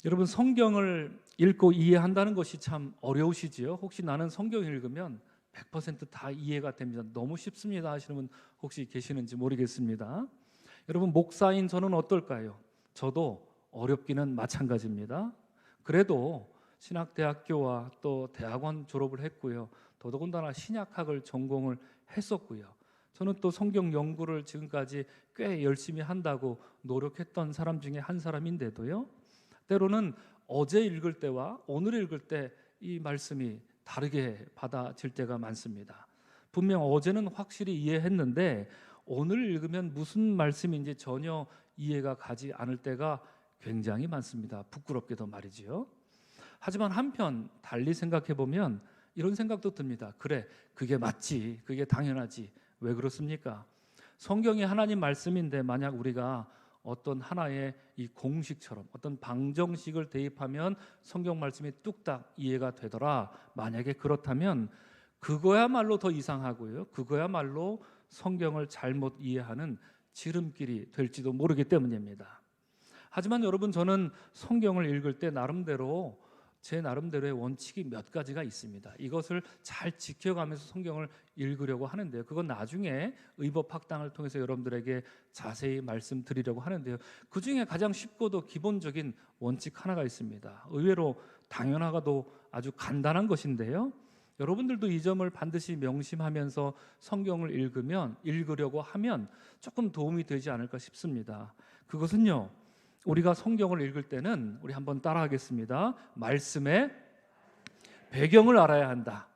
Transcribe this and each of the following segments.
여러분, 성경을 읽고 이해한다는 것이 참 어려우시지요? 혹시 나는 성경 읽으면 100%다 이해가 됩니다, 너무 쉽습니다 하시는 분 혹시 계시는지 모르겠습니다. 여러분, 목사인 저는 어떨까요? 저도 어렵기는 마찬가지입니다. 그래도 신학대학교와 또 대학원 졸업을 했고요, 더더군다나 신약학을 전공을 했었고요, 저는 또 성경 연구를 지금까지 꽤 열심히 한다고 노력했던 사람 중에 한 사람인데도요, 때로는 어제 읽을 때와 오늘 읽을 때 이 말씀이 다르게 받아질 때가 많습니다. 분명 어제는 확실히 이해했는데 오늘 읽으면 무슨 말씀인지 전혀 이해가 가지 않을 때가 굉장히 많습니다. 부끄럽게도 말이지요. 하지만 한편 달리 생각해 보면 이런 생각도 듭니다. 그래, 그게 맞지, 그게 당연하지. 왜 그렇습니까? 성경이 하나님 말씀인데 만약 우리가 어떤 하나의 이 공식처럼 어떤 방정식을 대입하면 성경 말씀이 뚝딱 이해가 되더라, 만약에 그렇다면 그거야말로 더 이상하고요, 그거야말로 성경을 잘못 이해하는 지름길이 될지도 모르기 때문입니다. 하지만 여러분, 저는 성경을 읽을 때 나름대로 제 나름대로의 원칙이 몇 가지가 있습니다. 이것을 잘 지켜가면서 성경을 읽으려고 하는데요, 그건 나중에 의법학당을 통해서 여러분들에게 자세히 말씀드리려고 하는데요, 그 중에 가장 쉽고도 기본적인 원칙 하나가 있습니다. 의외로 당연하고도 아주 간단한 것인데요, 여러분들도 이 점을 반드시 명심하면서 성경을 읽으려고 하면 조금 도움이 되지 않을까 싶습니다. 그것은요, 우리가 성경을 읽을 때는 우리 한번 따라하겠습니다. 말씀의 배경을 알아야 한다.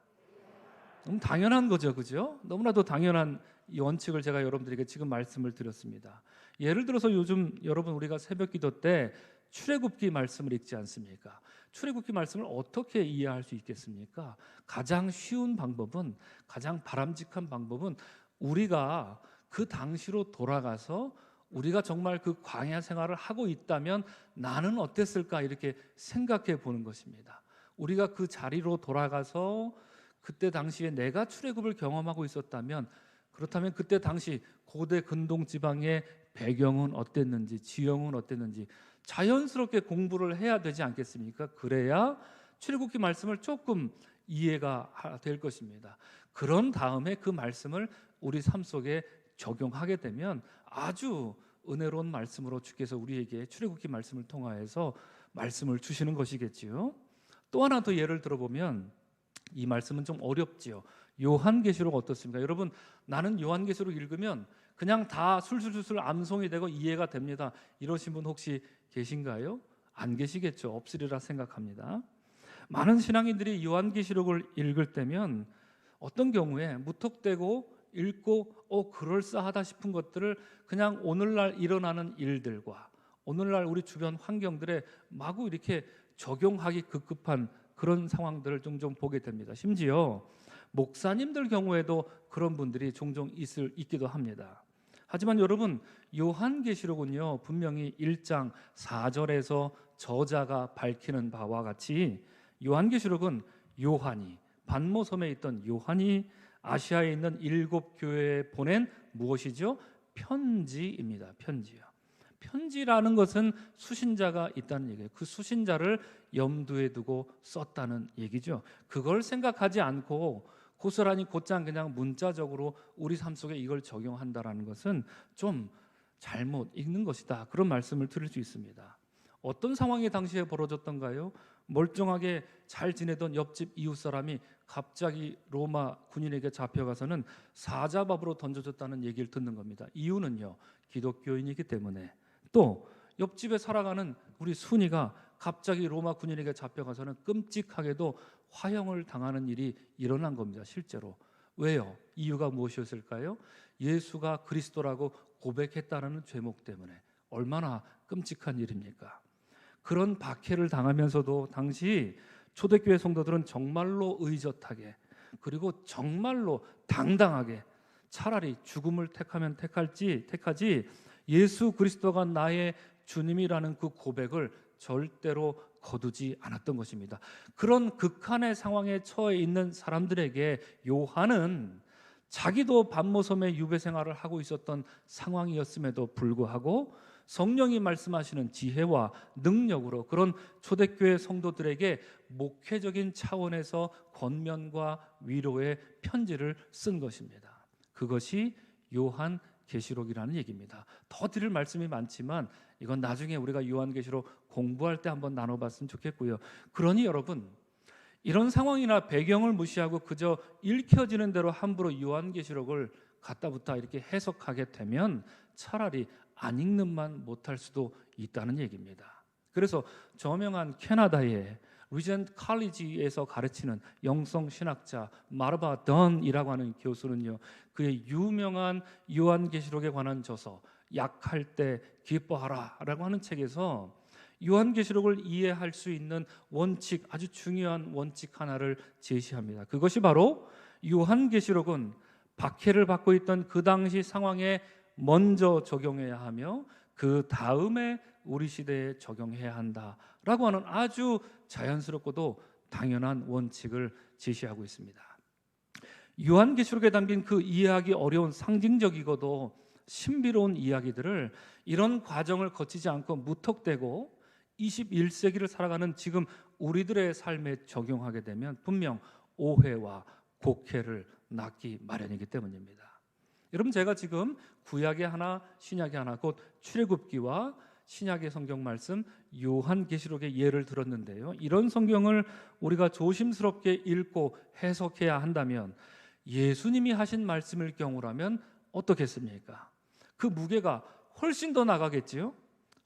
너무 당연한 거죠, 그죠? 너무나도 당연한 이 원칙을 제가 여러분들에게 지금 말씀을 드렸습니다. 예를 들어서 요즘 여러분, 우리가 새벽기도 때 출애굽기 말씀을 읽지 않습니까? 출애굽기 말씀을 어떻게 이해할 수 있겠습니까? 가장 쉬운 방법은, 가장 바람직한 방법은 우리가 그 당시로 돌아가서 우리가 정말 그 광야 생활을 하고 있다면 나는 어땠을까, 이렇게 생각해 보는 것입니다. 우리가 그 자리로 돌아가서 그때 당시에 내가 출애굽을 경험하고 있었다면, 그렇다면 그때 당시 고대 근동 지방의 배경은 어땠는지, 지형은 어땠는지 자연스럽게 공부를 해야 되지 않겠습니까? 그래야 출애굽기 말씀을 조금 이해가 될 것입니다. 그런 다음에 그 말씀을 우리 삶 속에 적용하게 되면 아주 은혜로운 말씀으로 주께서 우리에게 출애굽기 말씀을 통하여서 말씀을 주시는 것이겠지요. 또 하나 더 예를 들어보면, 이 말씀은 좀 어렵지요. 요한계시록 어떻습니까? 여러분, 나는 요한계시록 읽으면 그냥 다 술술술 암송이 되고 이해가 됩니다, 이러신 분 혹시 계신가요? 안 계시겠죠. 없으리라 생각합니다. 많은 신앙인들이 요한계시록을 읽을 때면 어떤 경우에 무턱대고 읽고 그럴싸하다 싶은 것들을 그냥 오늘날 일어나는 일들과 오늘날 우리 주변 환경들에 마구 이렇게 적용하기 급급한 그런 상황들을 종종 보게 됩니다. 심지어 목사님들 경우에도 그런 분들이 종종 있기도 합니다. 하지만 여러분, 요한계시록은요, 분명히 1장 4절에서 저자가 밝히는 바와 같이 요한계시록은 요한이, 반모섬에 있던 요한이 아시아에 있는 7교회에 보낸 무엇이죠? 편지입니다. 편지요. 편지라는 것은 수신자가 있다는 얘기예요. 그 수신자를 염두에 두고 썼다는 얘기죠. 그걸 생각하지 않고 고스란히 곧장 그냥 문자적으로 우리 삶 속에 이걸 적용한다라는 것은 좀 잘못 읽는 것이다, 그런 말씀을 드릴 수 있습니다. 어떤 상황이 당시에 벌어졌던가요? 멀쩡하게 잘 지내던 옆집 이웃 사람이 갑자기 로마 군인에게 잡혀가서는 사자밥으로 던져졌다는 얘기를 듣는 겁니다. 이유는요, 기독교인이기 때문에. 또 옆집에 살아가는 우리 순이가 갑자기 로마 군인에게 잡혀가서는 끔찍하게도 화형을 당하는 일이 일어난 겁니다, 실제로. 왜요? 이유가 무엇이었을까요? 예수가 그리스도라고 고백했다는 죄목 때문에. 얼마나 끔찍한 일입니까? 그런 박해를 당하면서도 당시 초대교회 성도들은 정말로 의젓하게, 그리고 정말로 당당하게 차라리 죽음을 택하지 예수 그리스도가 나의 주님이라는 그 고백을 절대로 거두지 않았던 것입니다. 그런 극한의 상황에 처해 있는 사람들에게 요한은 자기도 반모섬의 유배 생활을 하고 있었던 상황이었음에도 불구하고 성령이 말씀하시는 지혜와 능력으로 그런 초대교회 성도들에게 목회적인 차원에서 권면과 위로의 편지를 쓴 것입니다. 그것이 요한계시록이라는 얘기입니다. 더 드릴 말씀이 많지만 이건 나중에 우리가 요한계시록 공부할 때 한번 나눠봤으면 좋겠고요. 그러니 여러분, 이런 상황이나 배경을 무시하고 그저 읽혀지는 대로 함부로 요한계시록을 갖다부터 이렇게 해석하게 되면 차라리 안 읽는만 못할 수도 있다는 얘기입니다. 그래서 저명한 캐나다의 리젠트 칼리지에서 가르치는 영성 신학자 마르바 던이라고 하는 교수는요, 그의 유명한 요한계시록에 관한 저서 약할 때 기뻐하라라고 하는 책에서 요한계시록을 이해할 수 있는 원칙, 아주 중요한 원칙 하나를 제시합니다. 그것이 바로 요한계시록은 박해를 받고 있던 그 당시 상황에 먼저 적용해야 하며 그 다음에 우리 시대에 적용해야 한다라고 하는 아주 자연스럽고도 당연한 원칙을 제시하고 있습니다. 요한계시록에 담긴 그 이해하기 어려운 상징적이고도 신비로운 이야기들을 이런 과정을 거치지 않고 무턱대고 21세기를 살아가는 지금 우리들의 삶에 적용하게 되면 분명 오해와 곡해를 낳기 마련이기 때문입니다. 여러분, 제가 지금 구약의 하나, 신약의 하나, 곧 출애굽기와 신약의 성경 말씀 요한계시록의 예를 들었는데요, 이런 성경을 우리가 조심스럽게 읽고 해석해야 한다면 예수님이 하신 말씀일 경우라면 어떻겠습니까? 그 무게가 훨씬 더 나가겠지요.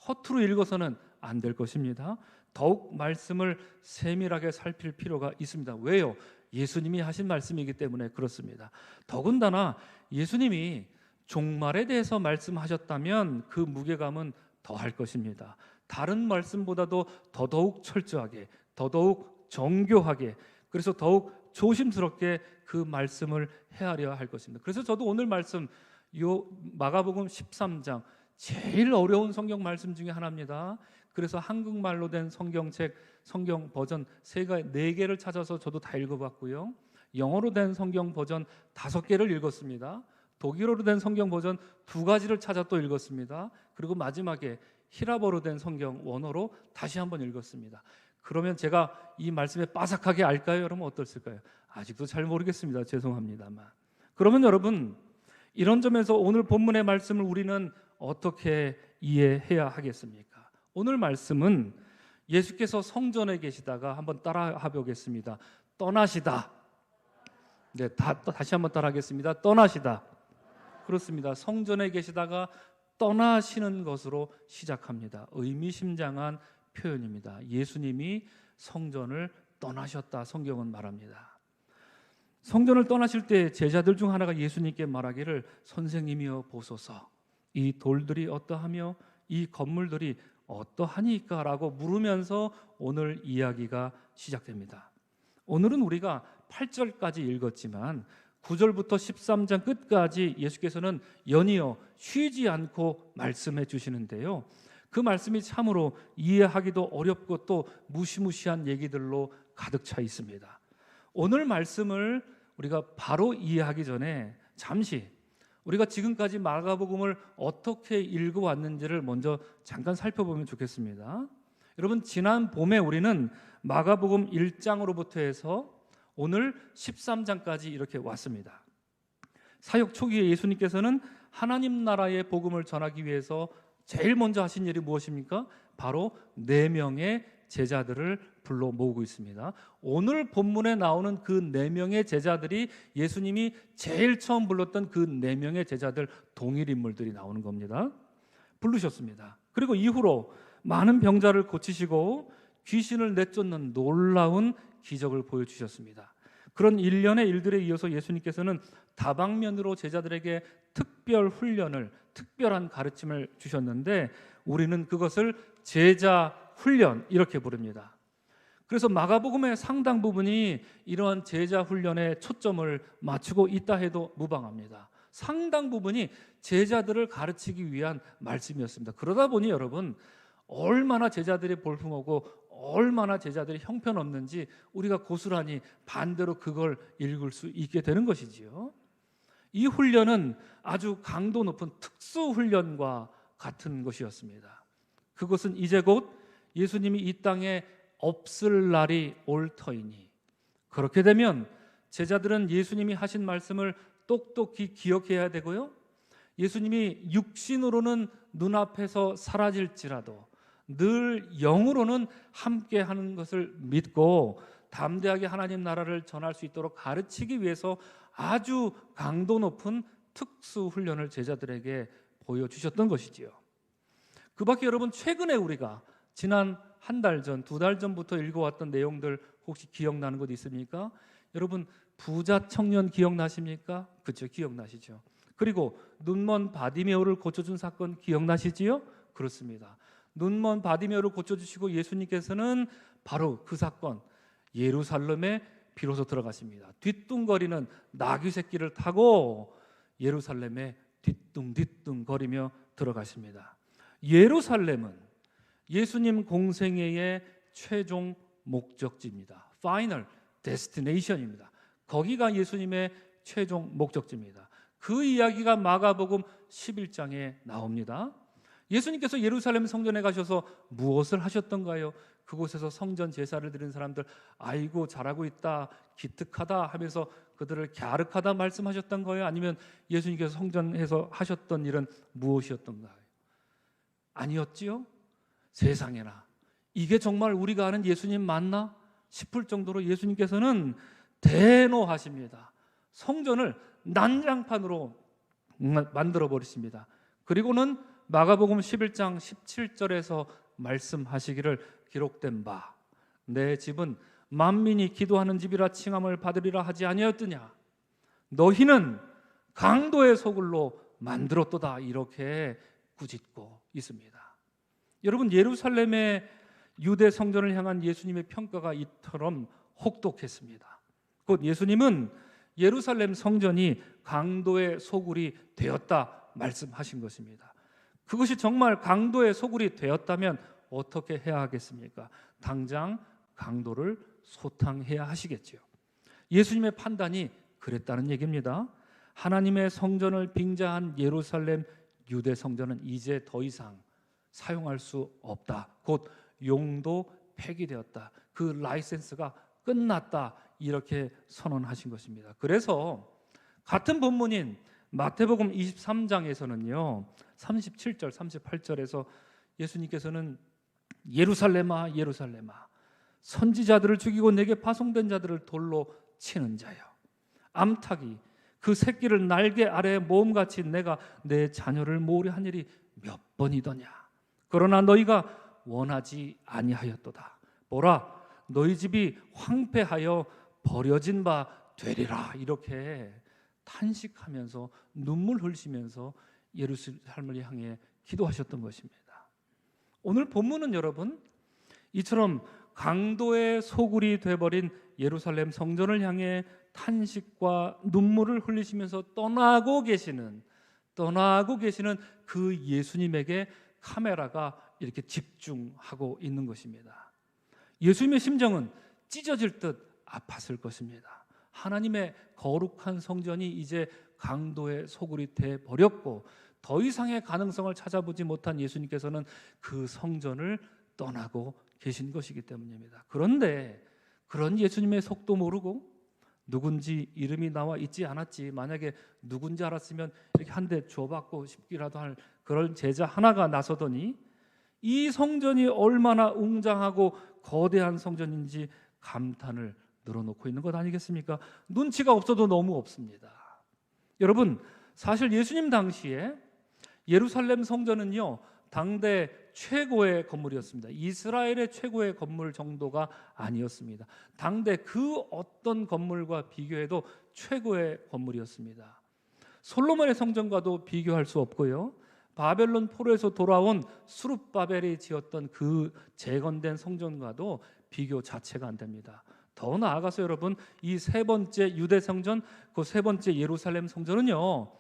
허투루 읽어서는 안 될 것입니다. 더욱 말씀을 세밀하게 살필 필요가 있습니다. 왜요? 예수님이 하신 말씀이기 때문에 그렇습니다. 더군다나 예수님이 종말에 대해서 말씀하셨다면 그 무게감은 더할 것입니다. 다른 말씀보다도 더더욱 철저하게, 더더욱 정교하게, 그래서 더욱 조심스럽게 그 말씀을 헤아려야 할 것입니다. 그래서 저도 오늘 말씀 마가복음 13장 제일 어려운 성경 말씀 중에 하나입니다. 그래서 한국말로 된 성경책, 성경 버전 4개를 찾아서 저도 다 읽어봤고요. 영어로 된 성경 버전 5개를 읽었습니다. 독일어로 된 성경 버전 2가지를 찾아 또 읽었습니다. 그리고 마지막에 히라버로 된 성경 원어로 다시 한번 읽었습니다. 그러면 제가 이 말씀에 빠삭하게 알까요? 여러분 어떻을까요? 아직도 잘 모르겠습니다. 죄송합니다만. 그러면 여러분, 이런 점에서 오늘 본문의 말씀을 우리는 어떻게 이해해야 하겠습니까? 오늘 말씀은 예수께서 성전에 계시다가 한번 따라해 보겠습니다. 떠나시다. 네, 다시 한번 따라하겠습니다. 떠나시다. 그렇습니다. 성전에 계시다가 떠나시는 것으로 시작합니다. 의미심장한 표현입니다. 예수님이 성전을 떠나셨다, 성경은 말합니다. 성전을 떠나실 때 제자들 중 하나가 예수님께 말하기를 선생님이여 보소서, 이 돌들이 어떠하며 이 건물들이 어떠하니까? 라고 물으면서 오늘 이야기가 시작됩니다. 오늘은 우리가 8절까지 읽었지만 9절부터 13장 끝까지 예수께서는 연이어 쉬지 않고 말씀해 주시는데요, 그 말씀이 참으로 이해하기도 어렵고 또 무시무시한 얘기들로 가득 차 있습니다. 오늘 말씀을 우리가 바로 이해하기 전에 잠시 우리가 지금까지 마가복음을 어떻게 읽어왔는지를 먼저 잠깐 살펴보면 좋겠습니다. 여러분, 지난 봄에 우리는 마가복음 1장으로부터 해서 오늘 13장까지 이렇게 왔습니다. 사역 초기에 예수님께서는 하나님 나라의 복음을 전하기 위해서 제일 먼저 하신 일이 무엇입니까? 바로 4명의 제자들을 불러 모으고 있습니다. 오늘 본문에 나오는 그 4명의 제자들이 예수님이 제일 처음 불렀던 그 4명의 제자들 동일 인물들이 나오는 겁니다. 부르셨습니다. 그리고 이후로 많은 병자를 고치시고 귀신을 내쫓는 놀라운 기적을 보여주셨습니다. 그런 일련의 일들에 이어서 예수님께서는 다방면으로 제자들에게 특별 훈련을, 특별한 가르침을 주셨는데 우리는 그것을 제자 훈련 이렇게 부릅니다. 그래서 마가복음의 상당 부분이 이러한 제자 훈련에 초점을 맞추고 있다 해도 무방합니다. 상당 부분이 제자들을 가르치기 위한 말씀이었습니다. 그러다 보니 여러분, 얼마나 제자들이 볼품하고 얼마나 제자들이 형편없는지 우리가 고스란히 반대로 그걸 읽을 수 있게 되는 것이지요. 이 훈련은 아주 강도 높은 특수 훈련과 같은 것이었습니다. 그것은 이제 곧 예수님이 이 땅에 없을 날이 올 터이니, 그렇게 되면 제자들은 예수님이 하신 말씀을 똑똑히 기억해야 되고요, 예수님이 육신으로는 눈앞에서 사라질지라도 늘 영으로는 함께하는 것을 믿고 담대하게 하나님 나라를 전할 수 있도록 가르치기 위해서 아주 강도 높은 특수 훈련을 제자들에게 보여주셨던 것이지요. 그 밖에 여러분, 최근에 우리가 지난 한 달 전, 두 달 전부터 읽어왔던 내용들 혹시 기억나는 것 있습니까? 여러분, 부자 청년 기억나십니까? 그렇죠, 기억나시죠? 그리고 눈먼 바디메오를 고쳐준 사건 기억나시지요? 그렇습니다. 눈먼 바디메오를 고쳐주시고 예수님께서는 바로 그 사건, 예루살렘에 비로소 들어가십니다. 뒤뚱거리는 나귀 새끼를 타고 예루살렘에 뒤뚱뒤뚱 거리며 들어가십니다. 예루살렘은 예수님 공생애의 최종 목적지입니다. Final Destination입니다. 거기가 예수님의 최종 목적지입니다. 그 이야기가 마가복음 11장에 나옵니다. 예수님께서 예루살렘 성전에 가셔서 무엇을 하셨던가요? 그곳에서 성전 제사를 드린 사람들, 아이고 잘하고 있다, 기특하다 하면서 그들을 갸륵하다 말씀하셨던 거예요? 아니면 예수님께서 성전에서 하셨던 일은 무엇이었던가요? 아니었지요? 세상에나, 이게 정말 우리가 아는 예수님 맞나 싶을 정도로 예수님께서는 대노하십니다. 성전을 난장판으로 만들어 버리십니다. 그리고는 마가복음 11장 17절에서 말씀하시기를, 기록된 바 내 집은 만민이 기도하는 집이라 칭함을 받으리라 하지 아니하였느냐, 너희는 강도의 소굴로 만들었도다, 이렇게 꾸짖고 있습니다. 여러분, 예루살렘의 유대 성전을 향한 예수님의 평가가 이처럼 혹독했습니다. 곧 예수님은 예루살렘 성전이 강도의 소굴이 되었다 말씀하신 것입니다. 그것이 정말 강도의 소굴이 되었다면 어떻게 해야 하겠습니까? 당장 강도를 소탕해야 하시겠지요. 예수님의 판단이 그랬다는 얘기입니다. 하나님의 성전을 빙자한 예루살렘 유대 성전은 이제 더 이상 사용할 수 없다. 곧 용도 폐기되었다. 그 라이센스가 끝났다. 이렇게 선언하신 것입니다. 그래서 같은 본문인 마태복음 23장에서는요 37절 38절에서 예수님께서는 예루살렘아 예루살렘아, 선지자들을 죽이고 내게 파송된 자들을 돌로 치는 자여, 암탉이 그 새끼를 날개 아래에 모음같이 내가 내 자녀를 모으려 한 일이 몇 번이더냐. 그러나 너희가 원하지 아니하였도다. 보라, 너희 집이 황폐하여 버려진 바 되리라. 이렇게 탄식하면서 눈물 흘리시면서 예루살렘을 향해 기도하셨던 것입니다. 오늘 본문은 여러분, 이처럼 강도의 소굴이 되어버린 예루살렘 성전을 향해 탄식과 눈물을 흘리시면서 떠나고 계시는 그 예수님에게 카메라가 이렇게 집중하고 있는 것입니다. 예수님의 심정은 찢어질 듯 아팠을 것입니다. 하나님의 거룩한 성전이 이제 강도의 소굴이 돼 버렸고 더 이상의 가능성을 찾아보지 못한 예수님께서는 그 성전을 떠나고 계신 것이기 때문입니다. 그런데 그런 예수님의 속도 모르고 누군지 이름이 나와 있지 않았지, 만약에 누군지 알았으면 이렇게 한 대 줘받고 싶기라도 할 그런 제자 하나가 나서더니 이 성전이 얼마나 웅장하고 거대한 성전인지 감탄을 늘어놓고 있는 것 아니겠습니까? 눈치가 없어도 너무 없습니다. 여러분, 사실 예수님 당시에 예루살렘 성전은요 당대 최고의 건물이었습니다. 이스라엘의 최고의 건물 정도가 아니었습니다. 당대 그 어떤 건물과 비교해도 최고의 건물이었습니다. 솔로몬의 성전과도 비교할 수 없고요, 바벨론 포로에서 돌아온 수룹바벨이 지었던 그 재건된 성전과도 비교 자체가 안 됩니다. 더 나아가서 여러분, 이 세 번째 유대 성전, 그 세 번째 예루살렘 성전은요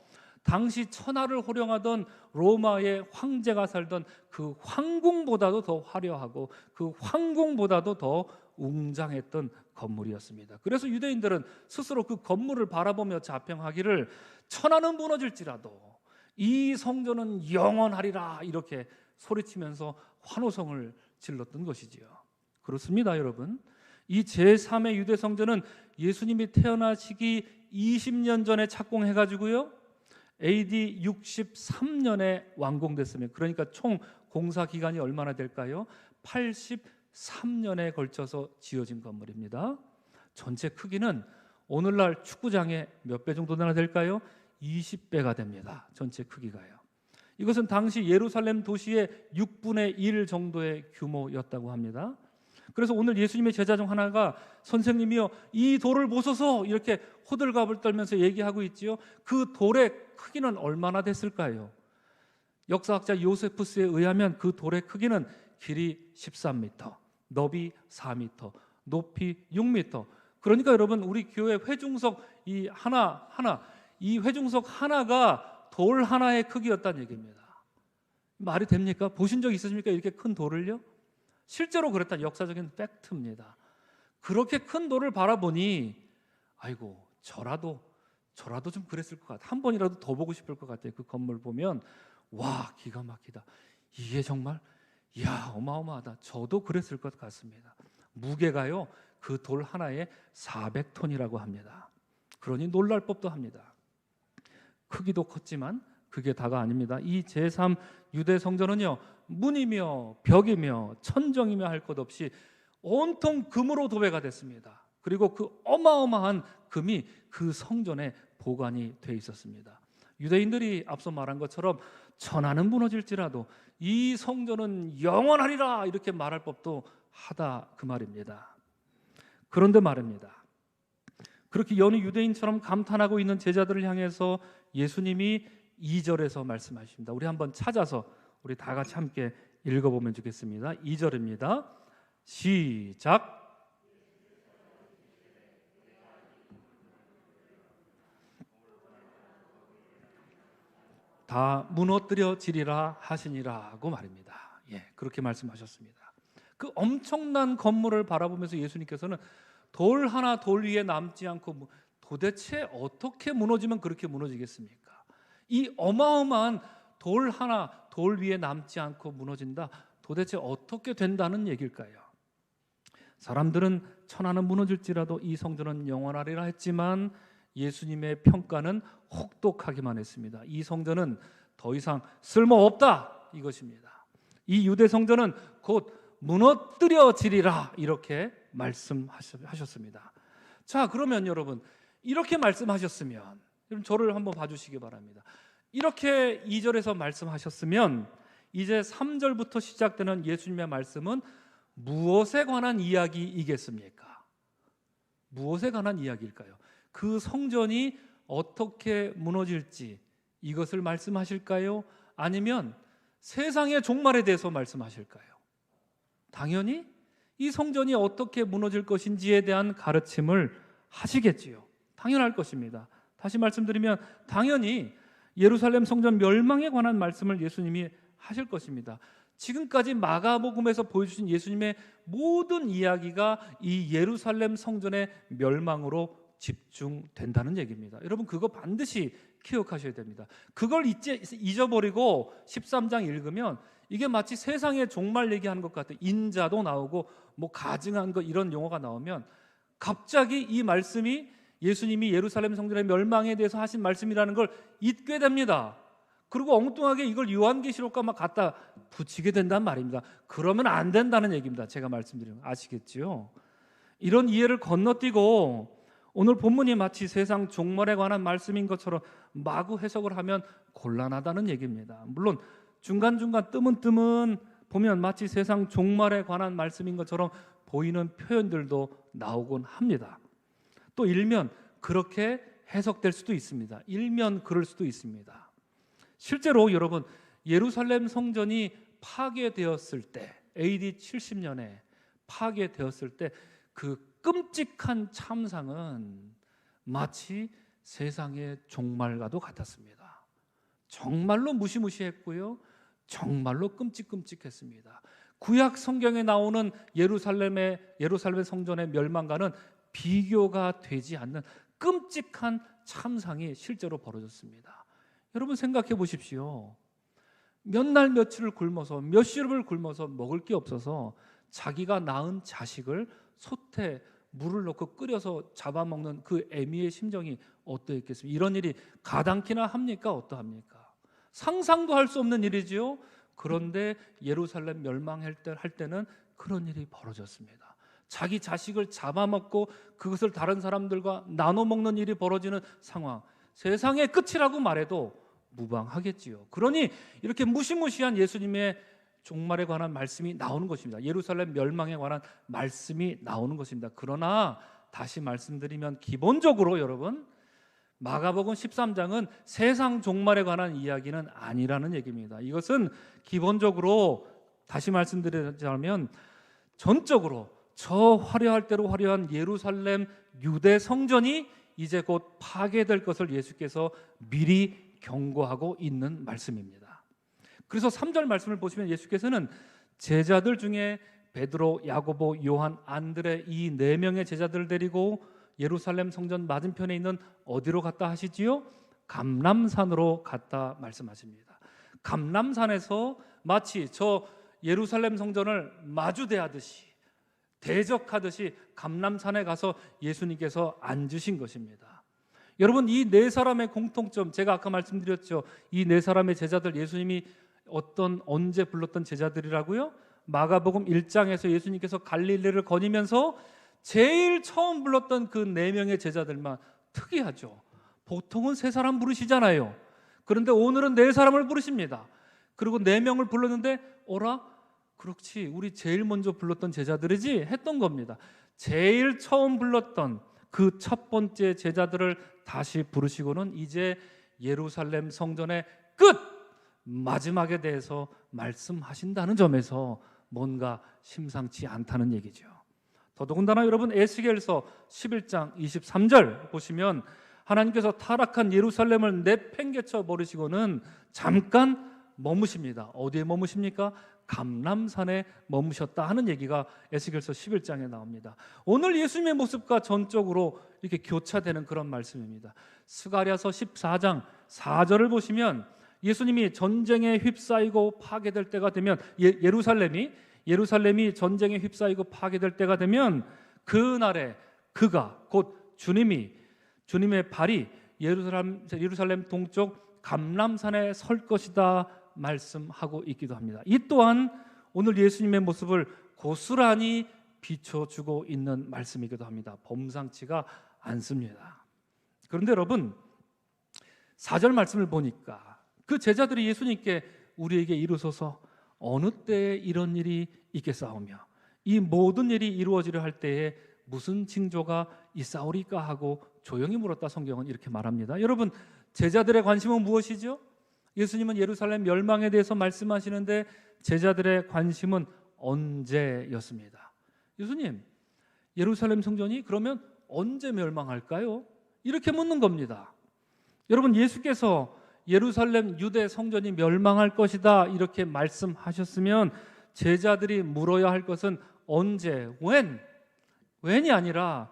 당시 천하를 호령하던 로마의 황제가 살던 그 황궁보다도 더 화려하고 그 황궁보다도 더 웅장했던 건물이었습니다. 그래서 유대인들은 스스로 그 건물을 바라보며 자평하기를, 천하는 무너질지라도 이 성전은 영원하리라 이렇게 소리치면서 환호성을 질렀던 것이지요. 그렇습니다, 여러분. 이 제3의 유대 성전은 예수님이 태어나시기 20년 전에 착공해가지고요, AD 63년에 완공됐습니다. 그러니까 총 공사 기간이 얼마나 될까요? 83년에 걸쳐서 지어진 건물입니다. 전체 크기는 오늘날 축구장의 몇 배 정도 되나 될까요? 20배가 됩니다. 전체 크기가요. 이것은 당시 예루살렘 도시의 6분의 1 정도의 규모였다고 합니다. 그래서 오늘 예수님의 제자 중 하나가 선생님이요, 이 돌을 보소서 이렇게 호들갑을 떨면서 얘기하고 있지요. 그 돌의 크기는 얼마나 됐을까요? 역사학자 요세푸스에 의하면 그 돌의 크기는 길이 13m, 너비 4m, 높이 6m. 그러니까 여러분, 우리 교회 회중석 이 회중석 하나가 돌 하나의 크기였다는 얘기입니다. 말이 됩니까? 보신 적 있으십니까? 이렇게 큰 돌을요? 실제로 그랬다는 역사적인 팩트입니다. 그렇게 큰 돌을 바라보니 아이고, 저라도 좀 그랬을 것 같아. 한 번이라도 더 보고 싶을 것 같아요. 그 건물 보면 와, 기가 막히다. 이게 정말 이야, 어마어마하다. 저도 그랬을 것 같습니다. 무게가요, 그 돌 하나에 400톤이라고 합니다. 그러니 놀랄 법도 합니다. 크기도 컸지만 그게 다가 아닙니다. 이 제3 유대 성전은요, 문이며 벽이며 천정이며 할 것 없이 온통 금으로 도배가 됐습니다. 그리고 그 어마어마한 금이 그 성전에 보관이 돼 있었습니다. 유대인들이 앞서 말한 것처럼 천하는 무너질지라도 이 성전은 영원하리라 이렇게 말할 법도 하다 그 말입니다. 그런데 말입니다, 그렇게 여느 유대인처럼 감탄하고 있는 제자들을 향해서 예수님이 2절에서 말씀하십니다. 우리 한번 찾아서 우리 다 같이 함께 읽어보면 좋겠습니다. 2절입니다. 시작. 다 무너뜨려지리라 하시니라고 말입니다. 예, 그렇게 말씀하셨습니다. 그 엄청난 건물을 바라보면서 예수님께서는 돌 하나 돌 위에 남지 않고 도대체 어떻게 무너지면 그렇게 무너지겠습니까? 이 어마어마한 돌 하나 돌 위에 남지 않고 무너진다, 도대체 어떻게 된다는 얘기일까요? 사람들은 천하는 무너질지라도 이 성전은 영원하리라 했지만 예수님의 평가는 혹독하기만 했습니다. 이 성전은 더 이상 쓸모없다 이것입니다. 이 유대 성전은 곧 무너뜨려지리라 이렇게 말씀하셨습니다. 자, 그러면 여러분, 이렇게 말씀하셨으면 여러분 저를 한번 봐주시기 바랍니다. 이렇게 2절에서 말씀하셨으면 이제 3절부터 시작되는 예수님의 말씀은 무엇에 관한 이야기이겠습니까? 무엇에 관한 이야기일까요? 그 성전이 어떻게 무너질지 이것을 말씀하실까요? 아니면 세상의 종말에 대해서 말씀하실까요? 당연히 이 성전이 어떻게 무너질 것인지에 대한 가르침을 하시겠지요. 당연할 것입니다. 다시 말씀드리면 당연히 예루살렘 성전 멸망에 관한 말씀을 예수님이 하실 것입니다. 지금까지 마가복음에서 보여주신 예수님의 모든 이야기가 이 예루살렘 성전의 멸망으로 집중된다는 얘기입니다. 여러분, 그거 반드시 기억하셔야 됩니다. 그걸 잊어버리고 13장 읽으면 이게 마치 세상의 종말 얘기하는 것 같아요. 인자도 나오고 뭐 가증한 것 이런 용어가 나오면 갑자기 이 말씀이 예수님이 예루살렘 성전의 멸망에 대해서 하신 말씀이라는 걸 잊게 됩니다. 그리고 엉뚱하게 이걸 요한계시록과 막 갖다 붙이게 된단 말입니다. 그러면 안 된다는 얘기입니다. 제가 말씀드리는 거 아시겠죠? 이런 이해를 건너뛰고 오늘 본문이 마치 세상 종말에 관한 말씀인 것처럼 마구 해석을 하면 곤란하다는 얘기입니다. 물론 중간중간 뜨문뜨문 보면 마치 세상 종말에 관한 말씀인 것처럼 보이는 표현들도 나오곤 합니다. 또 일면 그렇게 해석될 수도 있습니다. 일면 그럴 수도 있습니다. 실제로 여러분, 예루살렘 성전이 파괴되었을 때 AD 70년에 파괴되었을 때 그 끔찍한 참상은 마치 세상의 종말과도 같았습니다. 정말로 무시무시했고요, 정말로 끔찍끔찍했습니다. 구약 성경에 나오는 예루살렘 성전의 멸망과는 비교가 되지 않는 끔찍한 참상이 실제로 벌어졌습니다. 여러분 생각해 보십시오. 몇 날 며칠을 굶어서 몇 시름을 굶어서 먹을 게 없어서 자기가 낳은 자식을 솥에 물을 넣고 끓여서 잡아먹는 그 애미의 심정이 어떠했겠습니까? 이런 일이 가당키나 합니까? 어떠합니까? 상상도 할 수 없는 일이지요. 그런데 예루살렘 멸망할 때는 그런 일이 벌어졌습니다. 자기 자식을 잡아먹고 그것을 다른 사람들과 나눠 먹는 일이 벌어지는 상황, 세상의 끝이라고 말해도 무방하겠지요. 그러니 이렇게 무시무시한 예수님의 종말에 관한 말씀이 나오는 것입니다. 예루살렘 멸망에 관한 말씀이 나오는 것입니다. 그러나 다시 말씀드리면 기본적으로 여러분, 마가복음 13장은 세상 종말에 관한 이야기는 아니라는 얘기입니다. 이것은 기본적으로 다시 말씀드리자면 전적으로 저 화려할 대로 화려한 예루살렘 유대 성전이 이제 곧 파괴될 것을 예수께서 미리 경고하고 있는 말씀입니다. 그래서 3절 말씀을 보시면 예수께서는 제자들 중에 베드로, 야고보, 요한, 안드레 이 4명의 제자들을 데리고 예루살렘 성전 맞은편에 있는 어디로 갔다 하시지요? 감람산으로 갔다 말씀하십니다. 감람산에서 마치 저 예루살렘 성전을 마주대하듯이 대적하듯이 감람산에 가서 예수님께서 앉으신 것입니다. 여러분, 이 4사람의 공통점, 제가 아까 말씀드렸죠. 이 4사람의 제자들, 예수님이 언제 불렀던 제자들이라고요? 마가복음 1장에서 예수님께서 갈릴리를 거니면서 제일 처음 불렀던 그 4명의 제자들만 특이하죠. 보통은 3사람 부르시잖아요. 그런데 오늘은 4사람을 부르십니다. 그리고 4명을 불렀는데 어라? 그렇지, 우리 제일 먼저 불렀던 제자들이지 했던 겁니다. 제일 처음 불렀던 그 첫 번째 제자들을 다시 부르시고는 이제 예루살렘 성전의 끝! 마지막에 대해서 말씀하신다는 점에서 뭔가 심상치 않다는 얘기죠. 더더군다나 여러분, 에스겔서 11장 23절 보시면 하나님께서 타락한 예루살렘을 내팽개쳐 버리시고는 잠깐 머무십니다. 어디에 머무십니까? 감람산에 머무셨다 하는 얘기가 에스겔서 11장에 나옵니다. 오늘 예수님의 모습과 전적으로 이렇게 교차되는 그런 말씀입니다. 스가랴서 14장 4절을 보시면 예수님이 전쟁에 휩싸이고 파괴될 때가 되면 예루살렘이 전쟁에 휩싸이고 파괴될 때가 되면 그날에 그가 곧 주님의 발이 예루살렘 동쪽 감람산에 설 것이다 말씀하고 있기도 합니다. 이 또한 오늘 예수님의 모습을 고스란히 비춰주고 있는 말씀이기도 합니다. 범상치가 않습니다. 그런데 여러분, 4절 말씀을 보니까 그 제자들이 예수님께 우리에게 이루소서 어느 때에 이런 일이 있겠사오며 이 모든 일이 이루어지려 할 때에 무슨 징조가 있사오리까 하고 조용히 물었다. 성경은 이렇게 말합니다. 여러분, 제자들의 관심은 무엇이죠? 예수님은 예루살렘 멸망에 대해서 말씀하시는데 제자들의 관심은 언제였습니다. 예수님, 예루살렘 성전이 그러면 언제 멸망할까요? 이렇게 묻는 겁니다. 여러분, 예수께서 예루살렘 유대 성전이 멸망할 것이다 이렇게 말씀하셨으면 제자들이 물어야 할 것은 언제, when이 아니라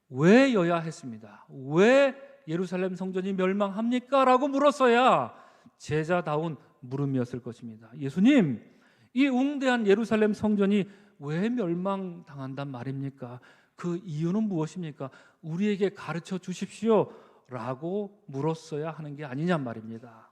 왜여야 했습니다. 왜 예루살렘 성전이 멸망합니까? 라고 물었어야 제자다운 물음이었을 것입니다. 예수님, 이 웅대한 예루살렘 성전이 왜 멸망당한단 말입니까? 그 이유는 무엇입니까? 우리에게 가르쳐 주십시오 라고 물었어야 하는 게 아니냐 말입니다.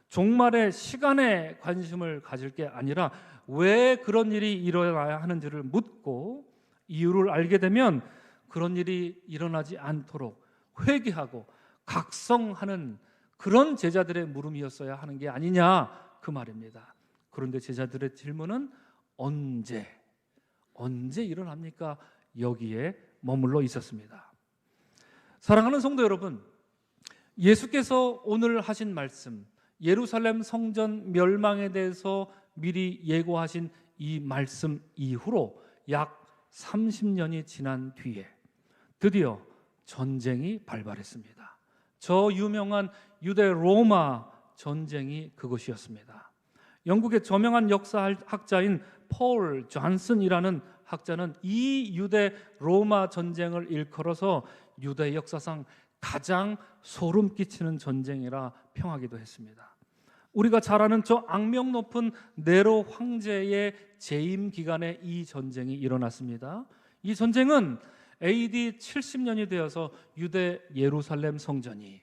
종말의 시간에 관심을 가질 게 아니라 왜 그런 일이 일어나야 하는지를 묻고 이유를 알게 되면 그런 일이 일어나지 않도록 회개하고 각성하는 그런 제자들의 물음이었어야 하는 게 아니냐 그 말입니다. 그런데 제자들의 질문은 언제 일어납니까? 여기에 머물러 있었습니다. 사랑하는 성도 여러분, 예수께서 오늘 하신 말씀, 예루살렘 성전 멸망에 대해서 미리 예고하신 이 말씀 이후로 약 30년이 지난 뒤에 드디어 전쟁이 발발했습니다. 저 유명한 유대 로마 전쟁이 그것이었습니다. 영국의 저명한 역사학자인 폴 존슨이라는 학자는 이 유대 로마 전쟁을 일컬어서 유대 역사상 가장 소름 끼치는 전쟁이라 평하기도 했습니다. 우리가 잘 아는 저 악명 높은 네로 황제의 재임 기간에 이 전쟁이 일어났습니다. 이 전쟁은 AD 70년이 되어서 유대 예루살렘 성전이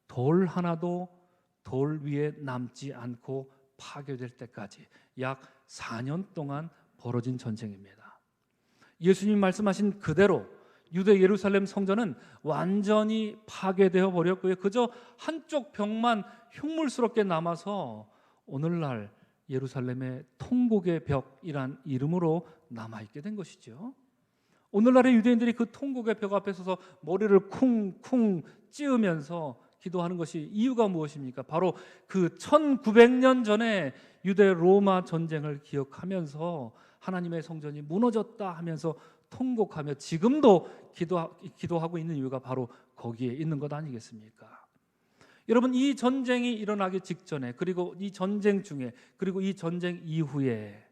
돌 하나도 돌 위에 남지 않고 파괴될 때까지 약 4년 동안 벌어진 전쟁입니다. 예수님 말씀하신 그대로 유대 예루살렘 성전은 완전히 파괴되어 버렸고요. 그저 한쪽 벽만 흉물스럽게 남아서 오늘날 예루살렘의 통곡의 벽이란 이름으로 남아있게 된 것이죠. 오늘날의 유대인들이 그 통곡의 벽 앞에 서서 머리를 쿵쿵 찌으면서 기도하는 것이 이유가 무엇입니까? 바로 그 1900년 전에 유대 로마 전쟁을 기억하면서 하나님의 성전이 무너졌다 하면서 통곡하며 지금도 기도하고 있는 이유가 바로 거기에 있는 것 아니겠습니까? 여러분, 이 전쟁이 일어나기 직전에, 그리고 이 전쟁 중에, 그리고 이 전쟁 이후에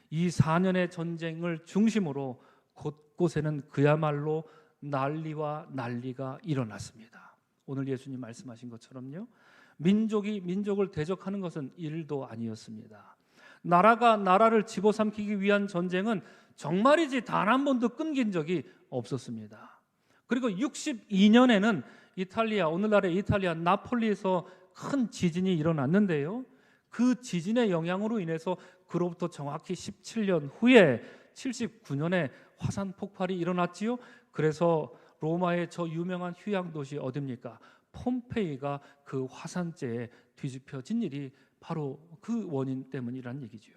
이 4년의 전쟁을 중심으로 곳곳에는 그야말로 난리와 난리가 일어났습니다. 오늘 예수님 말씀하신 것처럼요, 민족이 민족을 대적하는 것은 일도 아니었습니다. 나라가 나라를 집어삼키기 위한 전쟁은 정말이지 단 한 번도 끊긴 적이 없었습니다. 그리고 62년에는 이탈리아, 오늘날의 이탈리아 나폴리에서 큰 지진이 일어났는데요, 그 지진의 영향으로 인해서 그로부터 정확히 17년 후에 79년에 화산 폭발이 일어났지요. 그래서 로마의 저 유명한 휴양 도시 어디입니까? 폼페이가 그 화산재에 뒤집혀진 일이 바로 그 원인 때문이란 얘기죠.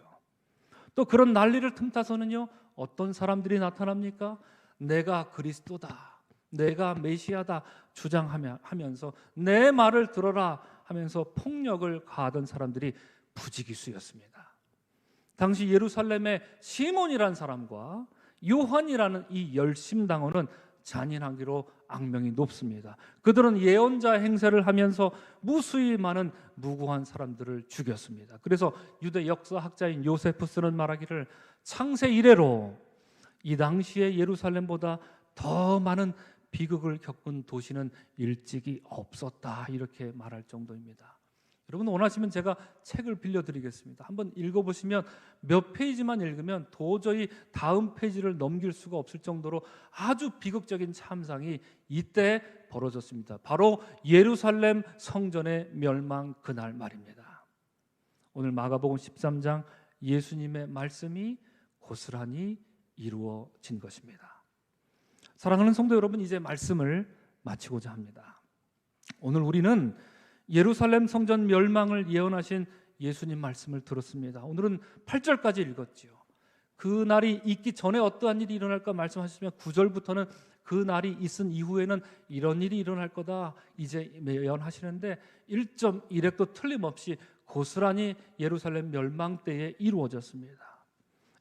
또 그런 난리를 틈타서는요, 어떤 사람들이 나타납니까? 내가 그리스도다, 내가 메시아다 주장하면서 내 말을 들어라 하면서 폭력을 가하던 사람들이 부지기수였습니다. 당시 예루살렘의 시몬이라는 사람과 요한이라는 이 열심당원은 잔인하기로 악명이 높습니다. 그들은 예언자 행세를 하면서 무수히 많은 무고한 사람들을 죽였습니다. 그래서 유대 역사학자인 요세푸스는 말하기를 창세 이래로 이 당시의 예루살렘보다 더 많은 비극을 겪은 도시는 일찍이 없었다, 이렇게 말할 정도입니다. 여러분, 원하시면 제가 책을 빌려드리겠습니다. 한번 읽어보시면 몇 페이지만 읽으면 도저히 다음 페이지를 넘길 수가 없을 정도로 아주 비극적인 참상이 이때 벌어졌습니다. 바로 예루살렘 성전의 멸망 그날 말입니다. 오늘 마가복음 13장 예수님의 말씀이 고스란히 이루어진 것입니다. 사랑하는 성도 여러분, 이제 말씀을 마치고자 합니다. 오늘 우리는 예루살렘 성전 멸망을 예언하신 예수님 말씀을 들었습니다. 오늘은 8절까지 읽었지요. 그 날이 있기 전에 어떠한 일이 일어날까 말씀하시면 9절부터는 그 날이 있은 이후에는 이런 일이 일어날 거다 이제 예언하시는데 1.1획도 틀림없이 고스란히 예루살렘 멸망 때에 이루어졌습니다.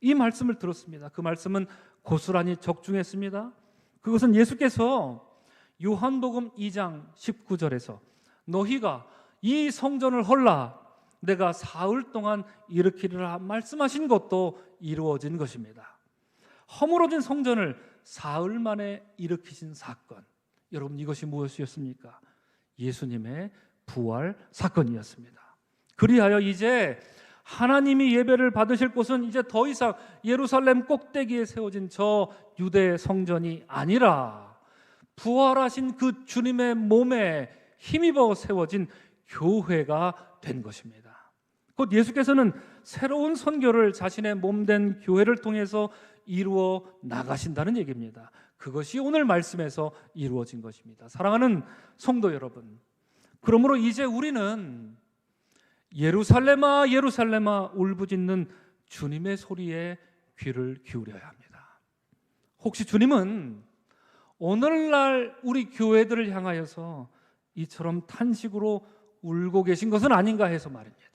이 말씀을 들었습니다. 그 말씀은 고스란히 적중했습니다. 그것은 예수께서 요한복음 2장 19절에서 너희가 이 성전을 헐라 내가 사흘 동안 일으키리라 말씀하신 것도 이루어진 것입니다. 허물어진 성전을 사흘 만에 일으키신 사건, 여러분, 이것이 무엇이었습니까? 예수님의 부활 사건이었습니다. 그리하여 이제 하나님이 예배를 받으실 곳은 이제 더 이상 예루살렘 꼭대기에 세워진 저 유대 성전이 아니라 부활하신 그 주님의 몸에 힘입어 세워진 교회가 된 것입니다. 곧 예수께서는 새로운 선교를 자신의 몸된 교회를 통해서 이루어 나가신다는 얘기입니다. 그것이 오늘 말씀에서 이루어진 것입니다. 사랑하는 성도 여러분, 그러므로 이제 우리는 예루살렘아 예루살렘아 울부짖는 주님의 소리에 귀를 기울여야 합니다. 혹시 주님은 오늘날 우리 교회들을 향하여서 이처럼 탄식으로 울고 계신 것은 아닌가 해서 말입니다.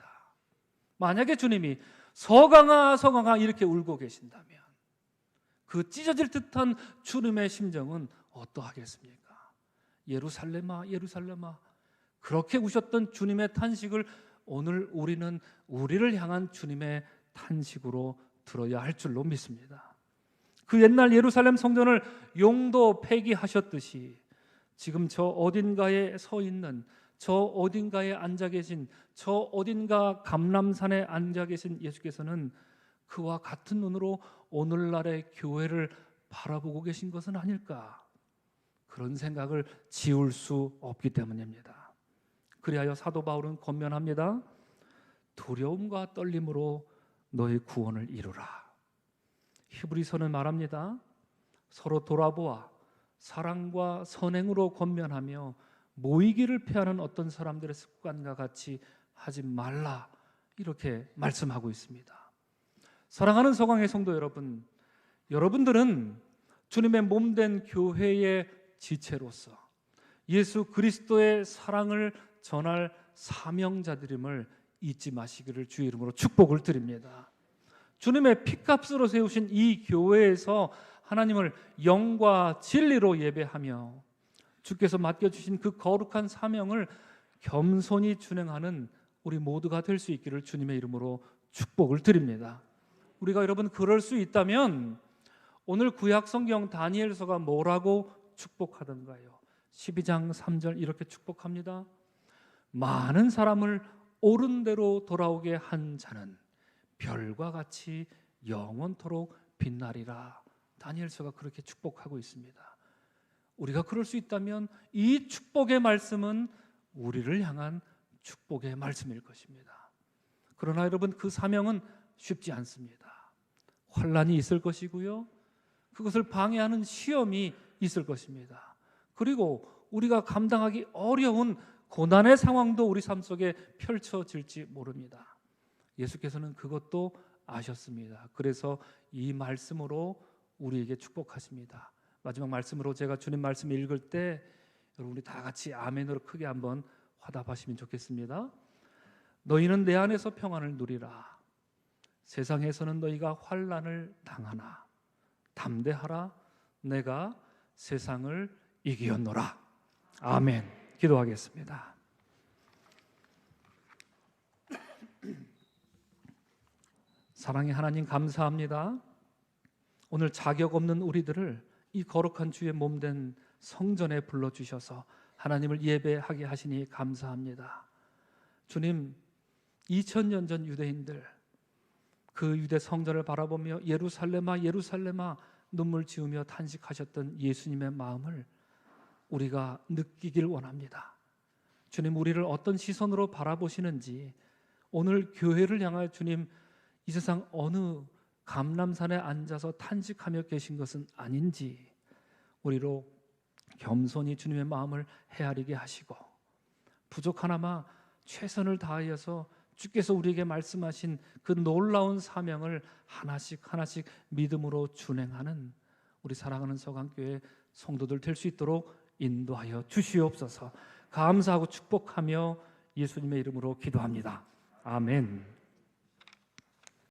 만약에 주님이 서강아 서강아 이렇게 울고 계신다면 그 찢어질 듯한 주님의 심정은 어떠하겠습니까? 예루살렘아 예루살렘아, 그렇게 우셨던 주님의 탄식을 오늘 우리는 우리를 향한 주님의 탄식으로 들어야 할 줄로 믿습니다. 그 옛날 예루살렘 성전을 용도 폐기하셨듯이 지금 저 어딘가에 서 있는, 저 어딘가에 앉아 계신, 저 어딘가 감람산에 앉아 계신 예수께서는 그와 같은 눈으로 오늘날의 교회를 바라보고 계신 것은 아닐까, 그런 생각을 지울 수 없기 때문입니다. 그리하여 사도 바울은 권면합니다. 두려움과 떨림으로 너의 구원을 이루라. 히브리서는 말합니다. 서로 돌아보아 사랑과 선행으로 권면하며 모이기를 피하는 어떤 사람들의 습관과 같이 하지 말라, 이렇게 말씀하고 있습니다. 사랑하는 서강의 성도 여러분, 여러분들은 주님의 몸된 교회의 지체로서 예수 그리스도의 사랑을 전할 사명자들임을 잊지 마시기를 주의 이름으로 축복을 드립니다. 주님의 피값으로 세우신 이 교회에서 하나님을 영과 진리로 예배하며 주께서 맡겨주신 그 거룩한 사명을 겸손히 준행하는 우리 모두가 될 수 있기를 주님의 이름으로 축복을 드립니다. 우리가 여러분 그럴 수 있다면 오늘 구약성경 다니엘서가 뭐라고 축복하던가요? 12장 3절 이렇게 축복합니다. 많은 사람을 옳은 대로 돌아오게 한 자는 별과 같이 영원토록 빛나리라. 다니엘서가 그렇게 축복하고 있습니다. 우리가 그럴 수 있다면 이 축복의 말씀은 우리를 향한 축복의 말씀일 것입니다. 그러나 여러분, 그 사명은 쉽지 않습니다. 환난이 있을 것이고요, 그것을 방해하는 시험이 있을 것입니다. 그리고 우리가 감당하기 어려운 고난의 상황도 우리 삶 속에 펼쳐질지 모릅니다. 예수께서는 그것도 아셨습니다. 그래서 이 말씀으로 우리에게 축복하십니다. 마지막 말씀으로 제가 주님 말씀 읽을 때 여러분 우리 다 같이 아멘으로 크게 한번 화답하시면 좋겠습니다. 너희는 내 안에서 평안을 누리라. 세상에서는 너희가 환난을 당하나 담대하라. 내가 세상을 이기었노라. 아멘. 기도하겠습니다. 사랑의 하나님, 감사합니다. 오늘 자격 없는 우리들을 이 거룩한 주의 몸된 성전에 불러주셔서 하나님을 예배하게 하시니 감사합니다. 주님, 2000년 전 유대인들 그 유대 성전을 바라보며 예루살렘아 예루살렘아 눈물 지으며 탄식하셨던 예수님의 마음을 우리가 느끼길 원합니다. 주님, 우리를 어떤 시선으로 바라보시는지, 오늘 교회를 향하여 주님 이 세상 어느 감람산에 앉아서 탄식하며 계신 것은 아닌지 우리로 겸손히 주님의 마음을 헤아리게 하시고, 부족하나마 최선을 다하여서 주께서 우리에게 말씀하신 그 놀라운 사명을 하나씩 하나씩 믿음으로 준행하는 우리 사랑하는 서강교회 성도들 될 수 있도록 인도하여 주시옵소서. 감사하고 축복하며 예수님의 이름으로 기도합니다. 아멘.